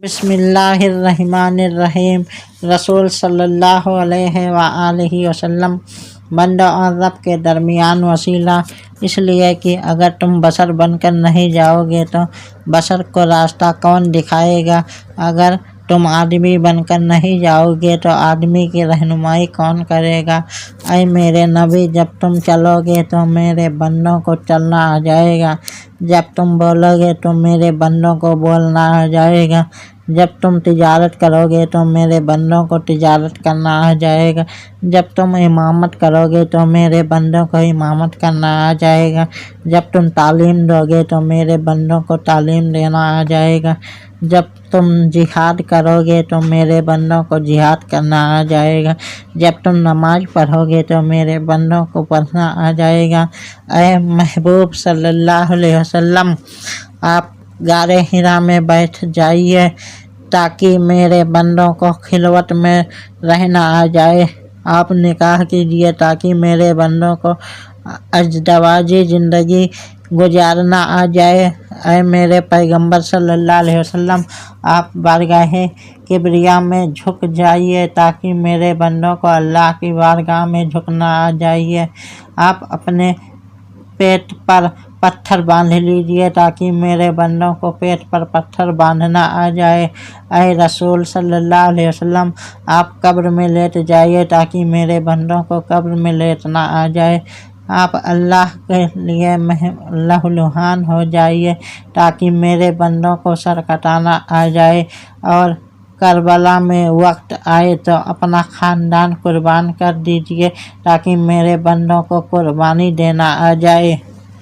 بسم اللہ الرحمن الرحیم۔ رسول صلی اللہ علیہ وآلہ وسلم بندہ اور رب کے درمیان وسیلہ، اس لیے کہ اگر تم بشر بن کر نہیں جاؤ گے تو بشر کو راستہ کون دکھائے گا؟ اگر تم آدمی بن کر نہیں جاؤ گے تو آدمی کی رہنمائی کون کرے گا؟ اے میرے نبی، جب تم چلو گے تو میرے بندوں کو چلنا آ جائے گا، جب تم بولو گے تو میرے بندوں کو بولنا آ جائے گا، جب تم تجارت کرو گے تو میرے بندوں کو تجارت کرنا آ جائے گا، جب تم امامت کرو گے تو میرے بندوں کو امامت کرنا آ جائے گا، جب تم تعلیم دو گے تو میرے بندوں کو تعلیم دینا آ جائے گا، جب تم جہاد کرو گے تو میرے بندوں کو جہاد کرنا آ جائے گا، جب تم نماز پڑھو گے تو میرے بندوں کو پڑھنا آ جائے گا۔ اے محبوب صلی اللہ علیہ وسلم، آپ غار حرا میں بیٹھ جائیے تاکہ میرے بندوں کو خلوت میں رہنا آ جائے، آپ نکاح کیجیے تاکہ میرے بندوں کو ازدواجی زندگی گزارنا آ جائے۔ اے میرے پیغمبر صلی اللہ علیہ وسلم، آپ بارگاہ کبریا میں جھک جائیے تاکہ میرے بندوں کو اللہ کی بارگاہ میں جھکنا آ جائے، آپ اپنے پیٹ پر پتھر باندھ لیجیے تاکہ میرے بندوں کو پیٹ پر پتھر باندھنا آ جائے۔ اے رسول صلی اللہ علیہ وسلم، آپ قبر میں لیٹ جائیے تاکہ میرے بندوں کو قبر میں لیٹنا آ جائے، آپ اللہ کے لیے لہولہان ہو جائیے تاکہ میرے بندوں کو سر کٹانا آ جائے، اور کربلا میں وقت آئے تو اپنا خاندان قربان کر دیجیے تاکہ میرے بندوں کو قربانی دینا آ جائے۔